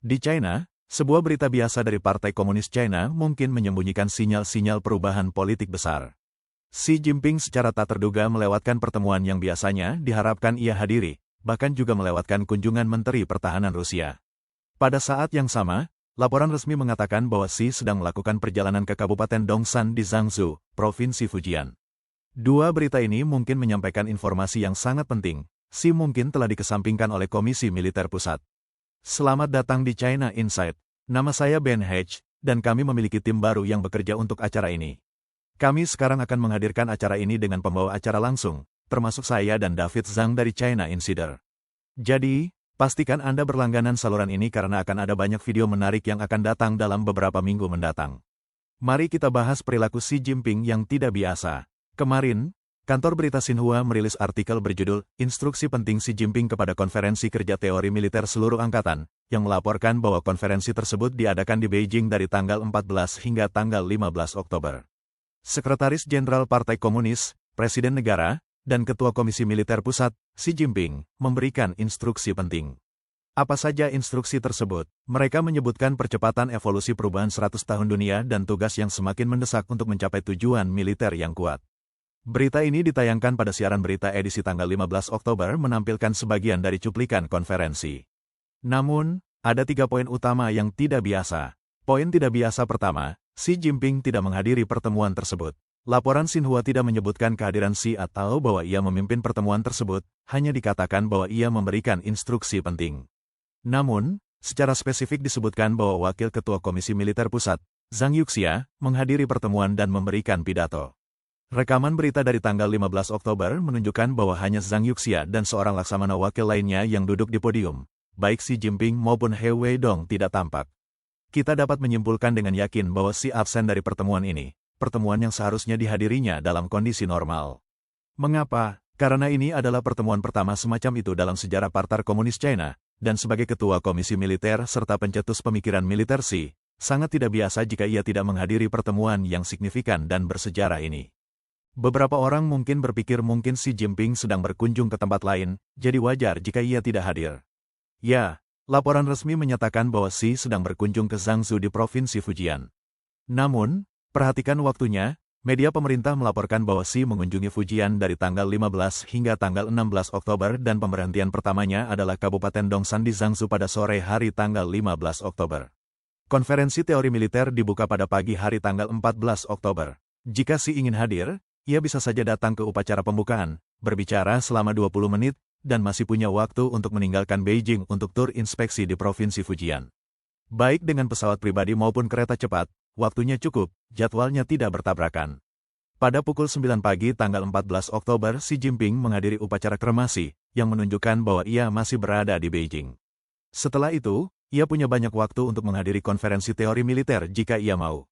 Di China, sebuah berita biasa dari Partai Komunis China mungkin menyembunyikan sinyal-sinyal perubahan politik besar. Xi Jinping secara tak terduga melewatkan pertemuan yang biasanya diharapkan ia hadiri, bahkan juga melewatkan kunjungan Menteri Pertahanan Rusia. Pada saat yang sama, laporan resmi mengatakan bahwa Xi sedang melakukan perjalanan ke Kabupaten Dongshan di Jiangsu, Provinsi Fujian. Dua berita ini mungkin menyampaikan informasi yang sangat penting. Xi mungkin telah dikesampingkan oleh Komisi Militer Pusat. Selamat datang di China Insight. Nama saya Ben Hedge, dan kami memiliki tim baru yang bekerja untuk acara ini. Kami sekarang akan menghadirkan acara ini dengan pembawa acara langsung, termasuk saya dan David Zhang dari China Insider. Jadi, pastikan Anda berlangganan saluran ini karena akan ada banyak video menarik yang akan datang dalam beberapa minggu mendatang. Mari kita bahas perilaku Xi Jinping yang tidak biasa. Kemarin, kantor berita Xinhua merilis artikel berjudul Instruksi Penting Xi Jinping kepada Konferensi Kerja Teori Militer Seluruh Angkatan, yang melaporkan bahwa konferensi tersebut diadakan di Beijing dari tanggal 14 hingga tanggal 15 Oktober. Sekretaris Jenderal Partai Komunis, Presiden Negara, dan Ketua Komisi Militer Pusat, Xi Jinping, memberikan instruksi penting. Apa saja instruksi tersebut? Mereka menyebutkan percepatan evolusi perubahan 100 tahun dunia dan tugas yang semakin mendesak untuk mencapai tujuan militer yang kuat. Berita ini ditayangkan pada siaran berita edisi tanggal 15 Oktober menampilkan sebagian dari cuplikan konferensi. Namun, ada 3 poin utama yang tidak biasa. Poin tidak biasa pertama, Xi Jinping tidak menghadiri pertemuan tersebut. Laporan Xinhua tidak menyebutkan kehadiran Xi atau bahwa ia memimpin pertemuan tersebut, hanya dikatakan bahwa ia memberikan instruksi penting. Namun, secara spesifik disebutkan bahwa Wakil Ketua Komisi Militer Pusat, Zhang Yuxia, menghadiri pertemuan dan memberikan pidato. Rekaman berita dari tanggal 15 Oktober menunjukkan bahwa hanya Zhang Yuxia dan seorang laksamana wakil lainnya yang duduk di podium. Baik Xi Jinping maupun He Weidong tidak tampak. Kita dapat menyimpulkan dengan yakin bahwa Xi absen dari pertemuan ini, pertemuan yang seharusnya dihadirinya dalam kondisi normal. Mengapa? Karena ini adalah pertemuan pertama semacam itu dalam sejarah Partai Komunis China, dan sebagai Ketua Komisi Militer serta pencetus pemikiran militer Xi, sangat tidak biasa jika ia tidak menghadiri pertemuan yang signifikan dan bersejarah ini. Beberapa orang mungkin berpikir mungkin Xi Jinping sedang berkunjung ke tempat lain, jadi wajar jika ia tidak hadir. Ya, laporan resmi menyatakan bahwa Xi sedang berkunjung ke Jiangsu di Provinsi Fujian. Namun, perhatikan waktunya, media pemerintah melaporkan bahwa Xi mengunjungi Fujian dari tanggal 15 hingga tanggal 16 Oktober dan pemberhentian pertamanya adalah Kabupaten Dongshan di Jiangsu pada sore hari tanggal 15 Oktober. Konferensi teori militer dibuka pada pagi hari tanggal 14 Oktober. Jika Xi ingin hadir, ia bisa saja datang ke upacara pembukaan, berbicara selama 20 menit, dan masih punya waktu untuk meninggalkan Beijing untuk tur inspeksi di Provinsi Fujian. Baik dengan pesawat pribadi maupun kereta cepat, waktunya cukup, jadwalnya tidak bertabrakan. Pada pukul 9 pagi tanggal 14 Oktober Xi Jinping menghadiri upacara kremasi, yang menunjukkan bahwa ia masih berada di Beijing. Setelah itu, ia punya banyak waktu untuk menghadiri konferensi teori militer jika ia mau.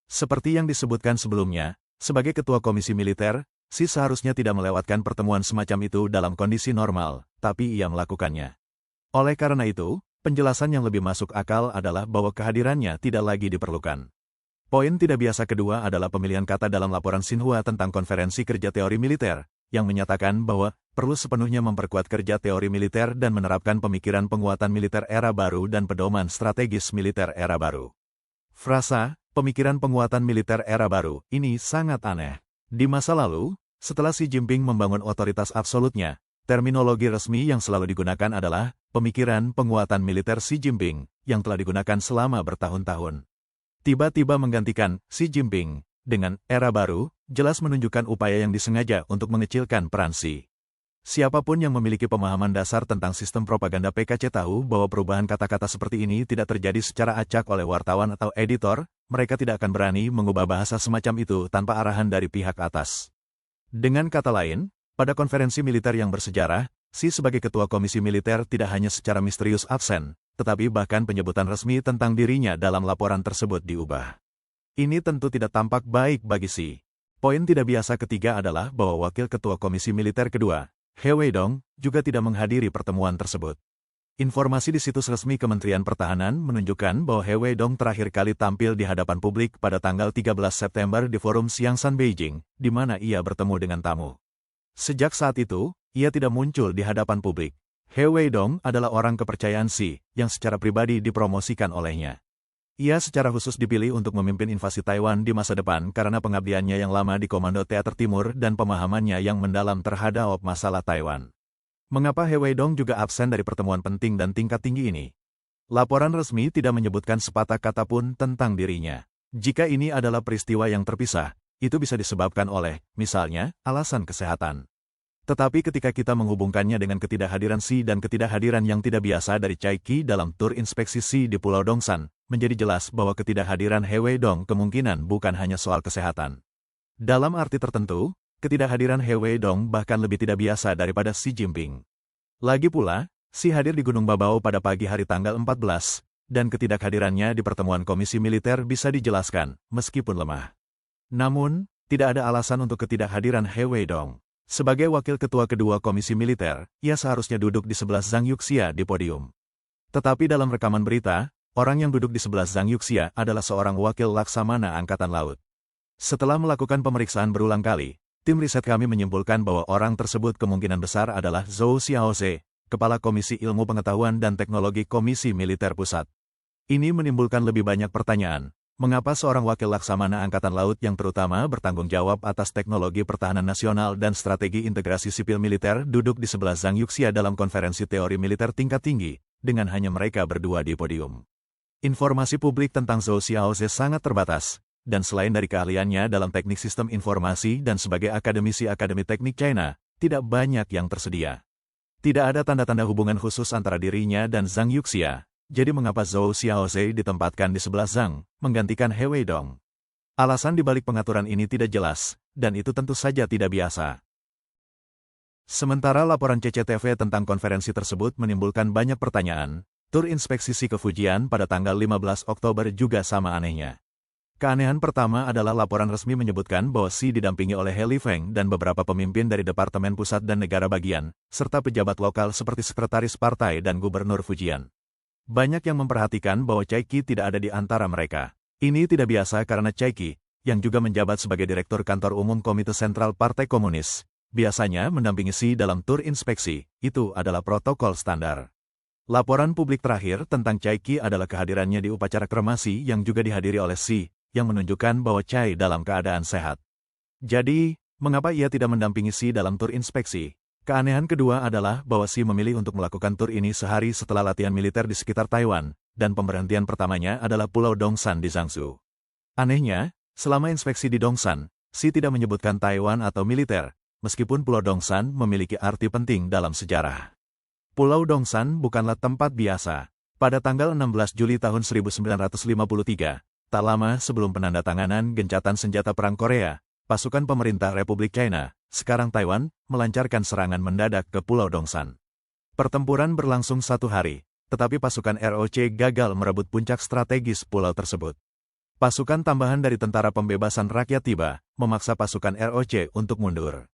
Seperti yang disebutkan sebelumnya, sebagai Ketua Komisi Militer, Xi seharusnya tidak melewatkan pertemuan semacam itu dalam kondisi normal, tapi ia melakukannya. Oleh karena itu, penjelasan yang lebih masuk akal adalah bahwa kehadirannya tidak lagi diperlukan. Poin tidak biasa kedua adalah pemilihan kata dalam laporan Xinhua tentang konferensi kerja teori militer, yang menyatakan bahwa perlu sepenuhnya memperkuat kerja teori militer dan menerapkan pemikiran penguatan militer era baru dan pedoman strategis militer era baru. Frasa pemikiran penguatan militer era baru, ini sangat aneh. Di masa lalu, setelah Xi Jinping membangun otoritas absolutnya, terminologi resmi yang selalu digunakan adalah pemikiran penguatan militer Xi Jinping, yang telah digunakan selama bertahun-tahun. Tiba-tiba menggantikan Xi Jinping dengan era baru, jelas menunjukkan upaya yang disengaja untuk mengecilkan peran Xi. Siapapun yang memiliki pemahaman dasar tentang sistem propaganda PKC tahu bahwa perubahan kata-kata seperti ini tidak terjadi secara acak oleh wartawan atau editor, mereka tidak akan berani mengubah bahasa semacam itu tanpa arahan dari pihak atas. Dengan kata lain, pada konferensi militer yang bersejarah, Xi sebagai Ketua Komisi Militer tidak hanya secara misterius absen, tetapi bahkan penyebutan resmi tentang dirinya dalam laporan tersebut diubah. Ini tentu tidak tampak baik bagi Xi. Poin tidak biasa ketiga adalah bahwa Wakil Ketua Komisi Militer kedua, He Weidong, juga tidak menghadiri pertemuan tersebut. Informasi di situs resmi Kementerian Pertahanan menunjukkan bahwa He Weidong terakhir kali tampil di hadapan publik pada tanggal 13 September di Forum Xiangshan Beijing, di mana ia bertemu dengan tamu. Sejak saat itu, ia tidak muncul di hadapan publik. He Weidong adalah orang kepercayaan Xi, yang secara pribadi dipromosikan olehnya. Ia secara khusus dipilih untuk memimpin invasi Taiwan di masa depan karena pengabdiannya yang lama di Komando Teater Timur dan pemahamannya yang mendalam terhadap masalah Taiwan. Mengapa He Weidong juga absen dari pertemuan penting dan tingkat tinggi ini? Laporan resmi tidak menyebutkan sepatah kata pun tentang dirinya. Jika ini adalah peristiwa yang terpisah, itu bisa disebabkan oleh, misalnya, alasan kesehatan. Tetapi ketika kita menghubungkannya dengan ketidakhadiran Xi dan ketidakhadiran yang tidak biasa dari Chai Qi dalam tur inspeksi Xi di Pulau Dongsan, menjadi jelas bahwa ketidakhadiran He Weidong kemungkinan bukan hanya soal kesehatan. Dalam arti tertentu, ketidakhadiran He Weidong bahkan lebih tidak biasa daripada Xi Jinping. Lagi pula, Xi hadir di Gunung Babao pada pagi hari tanggal 14, dan ketidakhadirannya di pertemuan komisi militer bisa dijelaskan, meskipun lemah. Namun, tidak ada alasan untuk ketidakhadiran He Weidong. Sebagai wakil ketua kedua komisi militer, ia seharusnya duduk di sebelah Zhang Yuxia di podium. Tetapi dalam rekaman berita, orang yang duduk di sebelah Zhang Yuxia adalah seorang wakil laksamana Angkatan Laut. Setelah melakukan pemeriksaan berulang kali, tim riset kami menyimpulkan bahwa orang tersebut kemungkinan besar adalah Zhou Xiaoze, Kepala Komisi Ilmu Pengetahuan dan Teknologi Komisi Militer Pusat. Ini menimbulkan lebih banyak pertanyaan. Mengapa seorang wakil laksamana Angkatan Laut yang terutama bertanggung jawab atas teknologi pertahanan nasional dan strategi integrasi sipil militer duduk di sebelah Zhang Yuxia dalam konferensi teori militer tingkat tinggi, dengan hanya mereka berdua di podium? Informasi publik tentang Zhou Xiaoze sangat terbatas, dan selain dari keahliannya dalam teknik sistem informasi dan sebagai akademisi Akademi Teknik China, tidak banyak yang tersedia. Tidak ada tanda-tanda hubungan khusus antara dirinya dan Zhang Yuxia. Jadi mengapa Zhou Xiaoze ditempatkan di sebelah Zhang, menggantikan He Weidong? Alasan dibalik pengaturan ini tidak jelas, dan itu tentu saja tidak biasa. Sementara laporan CCTV tentang konferensi tersebut menimbulkan banyak pertanyaan, tur inspeksi Xi ke Fujian pada tanggal 15 Oktober juga sama anehnya. Keanehan pertama adalah laporan resmi menyebutkan bahwa Xi didampingi oleh He Lifeng dan beberapa pemimpin dari Departemen Pusat dan Negara Bagian, serta pejabat lokal seperti Sekretaris Partai dan Gubernur Fujian. Banyak yang memperhatikan bahwa Chai Qi tidak ada di antara mereka. Ini tidak biasa karena Chai Qi, yang juga menjabat sebagai Direktur Kantor Umum Komite Sentral Partai Komunis, biasanya mendampingi Xi dalam tur inspeksi. Itu adalah protokol standar. Laporan publik terakhir tentang Chai Qi adalah kehadirannya di upacara kremasi yang juga dihadiri oleh Xi, yang menunjukkan bahwa Chai dalam keadaan sehat. Jadi, mengapa ia tidak mendampingi Xi dalam tur inspeksi? Keanehan kedua adalah bahwa Xi memilih untuk melakukan tur ini sehari setelah latihan militer di sekitar Taiwan, dan pemberhentian pertamanya adalah Pulau Dongsan di Jiangsu. Anehnya, selama inspeksi di Dongsan, Xi tidak menyebutkan Taiwan atau militer, meskipun Pulau Dongsan memiliki arti penting dalam sejarah. Pulau Dongsan bukanlah tempat biasa. Pada tanggal 16 Juli tahun 1953, tak lama sebelum penandatanganan gencatan senjata Perang Korea, pasukan pemerintah Republik China, sekarang Taiwan, melancarkan serangan mendadak ke Pulau Dongsan. Pertempuran berlangsung 1 hari, tetapi pasukan ROC gagal merebut puncak strategis pulau tersebut. Pasukan tambahan dari Tentara Pembebasan Rakyat tiba, memaksa pasukan ROC untuk mundur.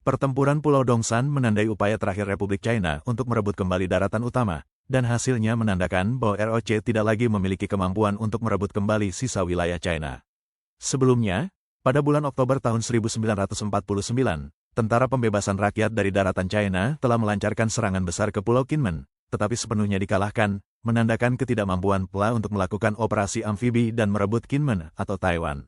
Pertempuran Pulau Dongsan menandai upaya terakhir Republik China untuk merebut kembali daratan utama, dan hasilnya menandakan bahwa ROC tidak lagi memiliki kemampuan untuk merebut kembali sisa wilayah China. Sebelumnya, pada bulan Oktober tahun 1949, Tentara Pembebasan Rakyat dari Daratan China telah melancarkan serangan besar ke Pulau Kinmen, tetapi sepenuhnya dikalahkan, menandakan ketidakmampuan PLA untuk melakukan operasi amfibi dan merebut Kinmen atau Taiwan.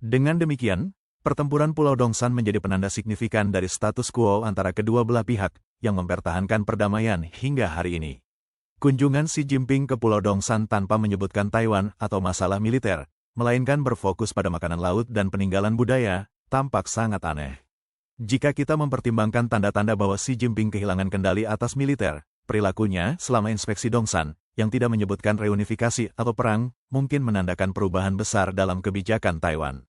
Dengan demikian, pertempuran Pulau Dongsan menjadi penanda signifikan dari status quo antara kedua belah pihak yang mempertahankan perdamaian hingga hari ini. Kunjungan Xi Jinping ke Pulau Dongsan tanpa menyebutkan Taiwan atau masalah militer, melainkan berfokus pada makanan laut dan peninggalan budaya, tampak sangat aneh. Jika kita mempertimbangkan tanda-tanda bahwa Xi Jinping kehilangan kendali atas militer, perilakunya selama inspeksi Dongsan, yang tidak menyebutkan reunifikasi atau perang, mungkin menandakan perubahan besar dalam kebijakan Taiwan.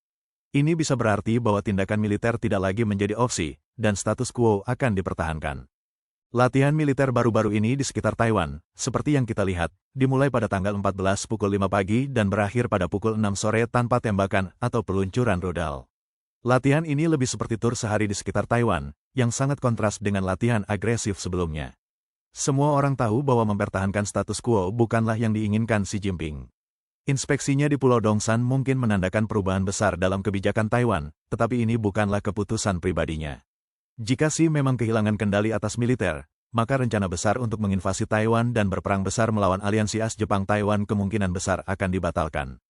Ini bisa berarti bahwa tindakan militer tidak lagi menjadi opsi, dan status quo akan dipertahankan. Latihan militer baru-baru ini di sekitar Taiwan, seperti yang kita lihat, dimulai pada tanggal 14 pukul 5 pagi dan berakhir pada pukul 6 sore tanpa tembakan atau peluncuran rudal. Latihan ini lebih seperti tur sehari di sekitar Taiwan, yang sangat kontras dengan latihan agresif sebelumnya. Semua orang tahu bahwa mempertahankan status quo bukanlah yang diinginkan Xi Jinping. Inspeksinya di Pulau Dongsan mungkin menandakan perubahan besar dalam kebijakan Taiwan, tetapi ini bukanlah keputusan pribadinya. Jika Xi memang kehilangan kendali atas militer, maka rencana besar untuk menginvasi Taiwan dan berperang besar melawan aliansi AS Jepang-Taiwan kemungkinan besar akan dibatalkan.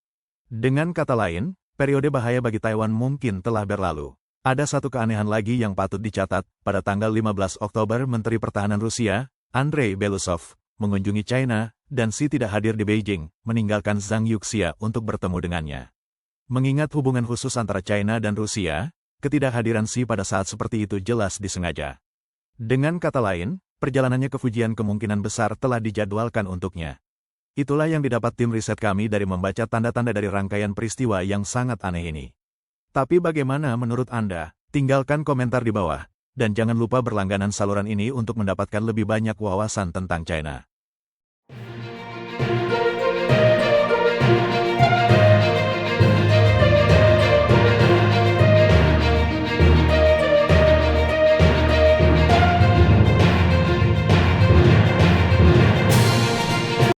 Dengan kata lain, periode bahaya bagi Taiwan mungkin telah berlalu. Ada satu keanehan lagi yang patut dicatat, pada tanggal 15 Oktober Menteri Pertahanan Rusia, Andrei Belousov, mengunjungi China, dan Xi tidak hadir di Beijing, meninggalkan Zhang Yuxia untuk bertemu dengannya. Mengingat hubungan khusus antara China dan Rusia, ketidakhadiran Xi pada saat seperti itu jelas disengaja. Dengan kata lain, perjalanannya ke Fujian kemungkinan besar telah dijadwalkan untuknya. Itulah yang didapat tim riset kami dari membaca tanda-tanda dari rangkaian peristiwa yang sangat aneh ini. Tapi bagaimana menurut Anda? Tinggalkan komentar di bawah. Dan jangan lupa berlangganan saluran ini untuk mendapatkan lebih banyak wawasan tentang China.